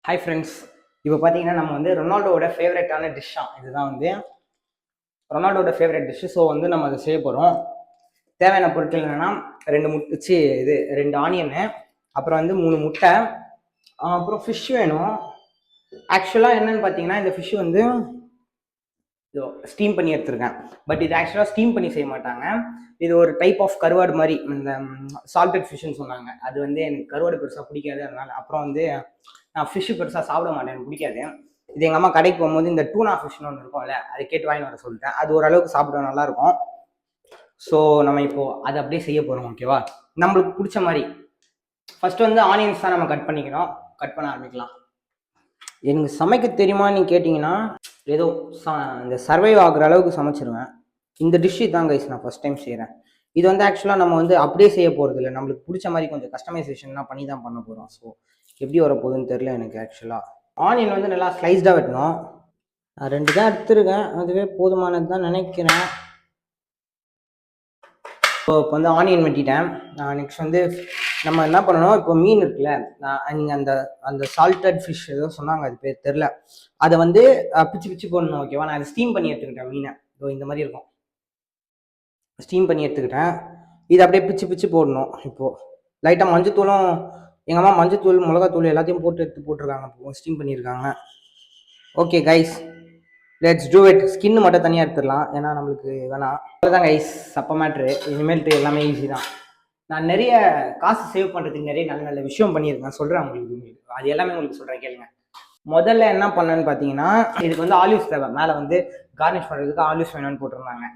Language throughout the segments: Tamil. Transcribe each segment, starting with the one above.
Hi friends. இப்போ பார்த்தீங்கன்னா நம்ம வந்து ரொனால்டோட ஃபேவரட்டான டிஷ்ஷாக இதுதான் வந்து ரொனால்டோட ஃபேவரட் டிஷ்ஷு. ஸோ வந்து நம்ம அதை செய்ய போகிறோம். தேவையான பொருட்கள் என்னென்னா 2 ஆனியனு, அப்புறம் வந்து 3 முட்டை, அப்புறம் ஃபிஷ் வேணும். ஆக்சுவலாக என்னன்னு பார்த்தீங்கன்னா இந்த ஃபிஷ் வந்து ஸ்டீம் பண்ணி எடுத்துருக்கேன். பட் இது ஆக்சுவலாக ஸ்டீம் பண்ணி செய்ய மாட்டாங்க. இது ஒரு டைப் ஆஃப் கருவாடு மாதிரி, இந்த சால்டட் ஃபிஷ்ஷுன்னு சொன்னாங்க. அது வந்து எனக்கு கருவாடு பெருசாக பிடிக்காது. அதனால அப்புறம் வந்து நான் ஃபிஷ்ஷு பெருசாக சாப்பிட மாட்டேன், எனக்கு பிடிக்காது. இது எங்கள் அம்மா கடைக்கு போகும்போது இந்த டூனா ஃபிஷ்னு ஒன்று இருக்கும்ல, அதை கேட்டு வாங்கி வர சொல்லிட்டேன். அது ஓரளவுக்கு சாப்பிட நல்லாயிருக்கும். ஸோ நம்ம இப்போது அதை அப்படியே செய்ய போகிறோம். ஓகேவா? நம்மளுக்கு பிடிச்ச மாதிரி ஃபஸ்ட்டு வந்து ஆனியன்ஸ் தான் நம்ம கட் பண்ணிக்கணும். கட் பண்ண ஆரம்பிக்கலாம். எனக்கு சமைக்க தெரியுமான்னு கேட்டிங்கன்னா ஏதோ இந்த சர்வைவ் ஆகுற அளவுக்கு சமைச்சிருவேன். இந்த டிஷ்ஷு தான் கைஸ் நான் ஃபஸ்ட் டைம் செய்கிறேன். இது வந்து ஆக்சுவலாக நம்ம வந்து அப்படியே செய்ய போகிறது இல்லை, நம்மளுக்கு பிடிச்ச மாதிரி கொஞ்சம் கஸ்டமைசேஷன்லாம் பண்ணி தான் பண்ண போகிறோம். ஸோ எப்படி வரப்போகுதுன்னு தெரில எனக்கு. ஆக்சுவலாக ஆனியன் வந்து நல்லா ஸ்லைஸ்டாக வெட்டணும். நான் 2 தான் எடுத்துருக்கேன், அதுவே போதுமானது தான் நினைக்கிறேன். இப்போ வந்து ஆனியன் வெட்டிட்டேன். நெக்ஸ்ட் வந்து நம்ம என்ன பண்ணணும், இப்போ மீன் இருக்குல்ல, நீங்கள் அந்த சால்டட் ஃபிஷ் ஏதோ சொன்னாங்க, அது பேர் தெரில. அதை வந்து பிச்சு பிச்சு போடணும். ஓகேவா? நான் அதை ஸ்டீம் பண்ணி எடுத்துக்கிட்டேன். மீனை இந்த மாதிரி இருக்கும், ஸ்டீம் பண்ணி எடுத்துக்கிட்டேன். இது அப்படியே பிச்சு பிச்சு போடணும். இப்போது லைட்டாக மஞ்சத்தூளும், எங்கள் அம்மா மஞ்சத்தூள் மிளகாத்தூள் எல்லாத்தையும் எடுத்து போட்டிருக்காங்க. இப்போ ஸ்டீம் பண்ணியிருக்காங்க. Okay guys, let's do it. Skin மட்டும் தனியாக எடுத்துடலாம், ஏன்னா நம்மளுக்கு வேணாம். அவ்வளோதான் கைஸ், சப்ப மேட்ரு. இனிமேல்ட்டு எல்லாமே ஈஸி தான். நான் நிறைய காசு சேவ் பண்ணுறதுக்கு நிறைய நல்ல நல்ல விஷயம் பண்ணியிருக்கேன், சொல்கிறேன் உங்களுக்கு. அது எல்லாமே உங்களுக்கு சொல்கிறேன், கேளுங்க. முதல்ல என்ன பண்ணேன்னு பார்த்தீங்கன்னா, இதுக்கு வந்து ஆலிவ்ஸ் தேவை. மேலே வந்து கார்னிஷ் பண்ணுறதுக்கு ஆலிவ்ஸ் வேணும்னு போட்டிருந்தாங்க.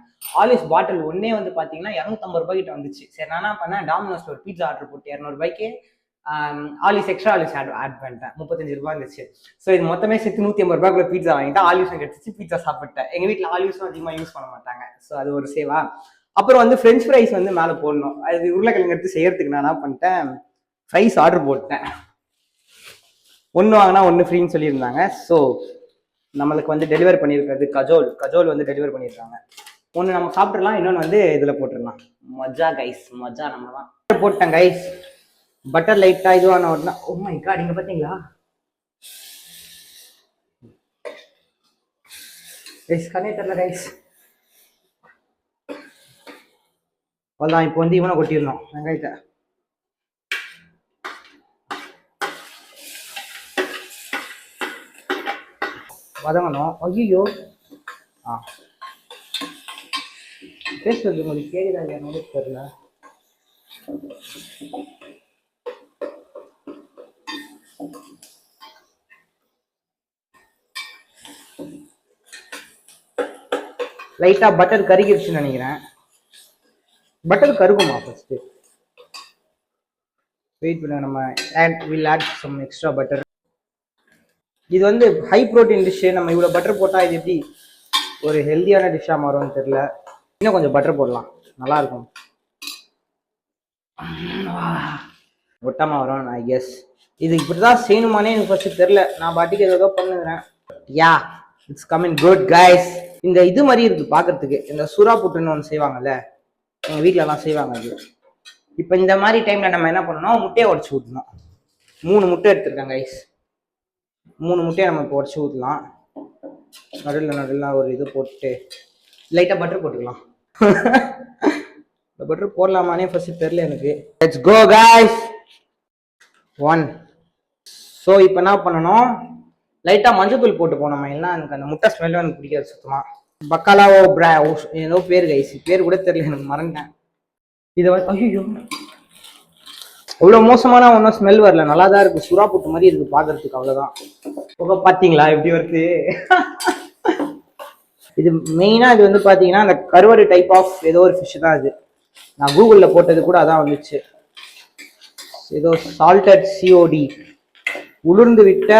ஆலிவ்ஸ் பாட்டில் ஒன்றே வந்து பார்த்தீங்கன்னா 250 ரூபாய்க்கிட்ட வந்துச்சு. சரி, நான் என்ன பண்ணேன், டாமினோஸில் ஒரு பீட்சா ஆர்டர் போட்டு 200 ரூபாய்க்கு ஆலிவ்ஸ் எக்ஸ்ட்ரா ஆலிவ்ஸ் ஆட் பண்ணிட்டேன். 35 ரூபாய் இருந்துச்சு. ஸோ இது மொத்தமே சேர்த்து 150 ரூபாய்க்குள்ள பீட்சா வாங்கிட்டு ஆலிவ்ஸும் கிடச்சிச்சு, பீட்சா சாப்பிட்டேன். எங்கள் வீட்டில் ஆலிவ்ஸும் அதிகமாக யூஸ் பண்ண மாட்டாங்க. ஸோ அது ஒரு சேவா. அப்புறம் வந்து ஃப்ரெஞ்ச் ஃப்ரைஸ் வந்து மேலே போடணும். அது உருளைக்கிழங்கு எடுத்து செய்யறதுக்கு நான் என்ன பண்ணிட்டேன், ஃப்ரைஸ் ஆர்டர் போட்டேன். 1 வாங்கினா 1 ஃப்ரீன்னு சொல்லியிருந்தாங்க. ஸோ நம்மளுக்கு வந்து டெலிவர் பண்ணியிருக்கிறது கஜோல் வந்து டெலிவர் பண்ணியிருக்காங்க. ஒன்று நம்ம சாப்பிட்றலாம், இன்னொன்று வந்து இதில் போட்டுடலாம். மஜா கைஸ், மஜா. நம்ம தான் போட்டேன் கைஸ். பட்டர் லைட்டா இதுவான உடனே, ஓ மை காட், இங்க பாத்தீங்களா கைஸ், கண்ணே தெரியல கைஸ். அவ்வளோதான். இப்போ வந்து இவனை கொட்டிடணும், வெங்காயத்தை. வதங்கணும். ஐயோ, பேசுறது உங்களுக்கு கேக்குதா என்னோட தெரியல. லைட்டா பட்டர் கருகிருச்சுன்னு நினைக்கிறேன். பட்டர் கருகுமா? ஃபர்ஸ்ட் வெயிட் பண்ணுங்க, நம்ம will add some extra butter. இது வந்து ஹை ப்ரோட்டீன் டிஷ்ஷு. நம்ம இவ்வளோ பட்டர் போட்டால் இது எப்படி ஒரு ஹெல்த்தியான டிஷ்ஷாக மாறும்னு தெரியல. இன்னும் கொஞ்சம் பட்டர் போடலாம், நல்லா இருக்கும். ஒட்டாமல் வரும் ஐ கெஸ். இது இப்படி தான் செய்யணுமானே எனக்கு ஃபர்ஸ்ட் தெரில. நான் பாட்டிக்கு ஏதோ பண்ணுறேன். யா, இட்ஸ் கமிங் குட் கைஸ். இந்த இது மாதிரி இருக்கு பார்க்கறதுக்கு. இந்த சுறா புட்டுன்னு ஒன்று செய்வாங்கல்ல, எங்கள் வீட்டிலலாம் செய்வாங்க அது. இப்போ இந்த மாதிரி டைமில் நம்ம என்ன பண்ணணும், முட்டையை உடச்சி ஊற்றணும். 3 முட்டை எடுத்துருக்கேன் கைஸ். 3 முட்டையை நம்ம இப்போ உடச்சி ஊற்றலாம். நடுவில் ஒரு இது போட்டு லைட்டாக பட்டர் போட்டுக்கலாம். இந்த பட்டர் போடலாமானே ஃபர்ஸ்ட் தெரியல எனக்கு. Let's go guys. 1. ஸோ இப்போ என்ன பண்ணணும், லைட்டாக மஞ்சத்தூள் போட்டு போனோம். இல்லைன்னா எனக்கு அந்த முட்டை ஸ்மெல்லும் எனக்கு பிடிக்காது சுத்தமாக. பக்காலாவோ ஏதோ பேர் கைஸ், பேர் கூட தெரியல எனக்கு, மறந்துட்டேன். இதை ஐயோ, அவ்வளோ மோசமான ஒன்றும் ஸ்மெல் வரல, நல்லா தான் இருக்கு. சுறா புட்டு மாதிரி இருக்கு பார்க்கறதுக்கு, அவ்வளோதான். ஓகே, பார்த்தீங்களா எப்படி வருது? இது மெயினாக இது வந்து பார்த்தீங்கன்னா அந்த கருவாடு டைப் ஆஃப் ஏதோ ஒரு ஃபிஷ் தான் இது. நான் கூகுளில் போட்டது கூட அதான் வந்துச்சு. ஏதோ சால்டட் சிஓடி, உளுர்ந்து விட்ட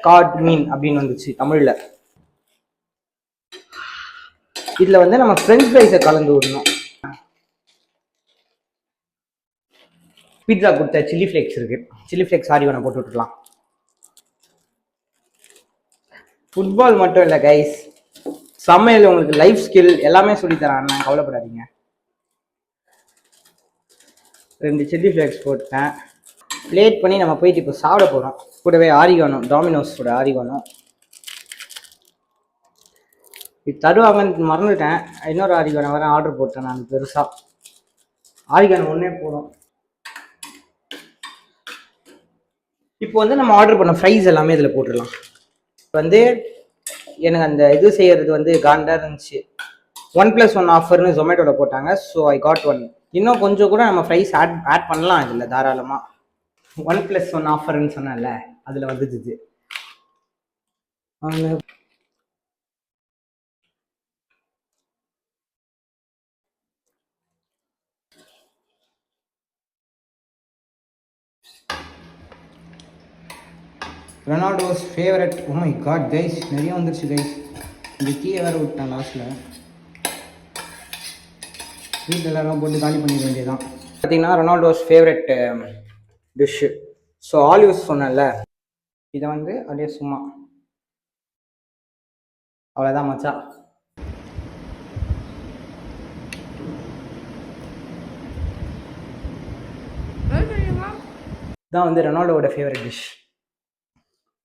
காட் மீன் அப்படின்னு வந்துச்சு தமிழில். இதில் வந்து நம்ம ஃப்ரெஞ்ச் ஃப்ரைஸை கலந்து விடணும். பீட்சா கொடுத்த சில்லி ஃப்ளேக்ஸ் இருக்கு, சில்லி ஃப்ளேக்ஸ் ஆரி வேணா போட்டு விட்டுலாம். ஃபுட்பால் மட்டும் இல்லை கைஸ், சமையல் உங்களுக்கு லைஃப் ஸ்கில் எல்லாமே சொல்லித்தரேன், நான் கவலைப்படாதீங்க. 2 சில்லி ஃப்ளேக்ஸ் போட்டேன். பிளேட் பண்ணி நம்ம போயிட்டு இப்போ சாப்பிட போகிறோம். கூடவே ஆரிகானோ, டாமினோஸோட ஆரிகானோ இது தருவாங்கன்னு மறந்துட்டேன். இன்னொரு ஆரிகானோ வேற ஆர்டர் போட்டேன் நான் பெருசா. ஆரிகானோ ஒன்றே போதும். இப்போ வந்து நம்ம ஆர்டர் பண்ண ஃப்ரைஸ் எல்லாமே இதில் போட்டுடலாம். வந்து எனக்கு அந்த இது செய்யறது வந்து காண்டா இருந்துச்சு. 1+1 ஆஃபர்னு ஜொமேட்டோவில் போட்டாங்க. So I got one. இன்னும் கொஞ்சம் கூட நம்ம ஃப்ரைஸ் ஆட் பண்ணலாம் இதில் தாராளமாக. 1+1 ஆஃபர்னு சொன்னேன்ல, அதில் வந்துச்சு. Ronaldo's favourite. Oh my God guys, நிறைய வந்துருச்சு கைஸ். இந்த கீயை வேறு விட்டேன் லாஸ்ட்டில். வீட்டில் எல்லாரும் போட்டு காலி பண்ணிட வேண்டியதான். பார்த்தீங்கன்னா Ronaldo's favourite dish. So olives சொன்னேன்ல, இதை வந்து அப்படியே சும்மா அவ்வளோதான் மச்சா. இதான் வந்து ரொனால்டோவோட ஃபேவரட் டிஷ்,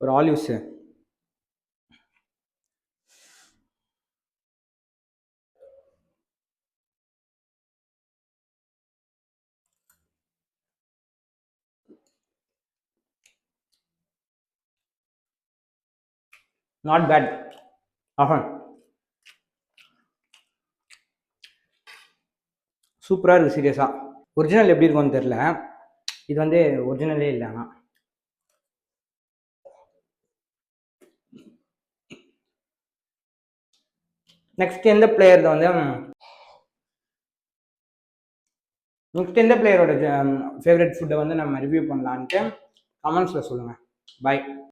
ஒரு ஆலிவ்ஸு. Not bad. ஆஹா, சூப்பராக இருக்குது சீரியஸாக. ஒரிஜினல் எப்படி இருக்கும்னு தெரில, இது வந்து ஒரிஜினலே இல்லை. ஆனால் நெக்ஸ்ட் எந்த பிளேயர் வந்து நெக்ஸ்ட் எந்த பிளேயரோட ஃபேவரட் ஃபுட்டை வந்து நம்ம ரிவ்யூ பண்ணலான்ட்டு கமெண்ட்ஸில் சொல்லுங்கள். பாய்.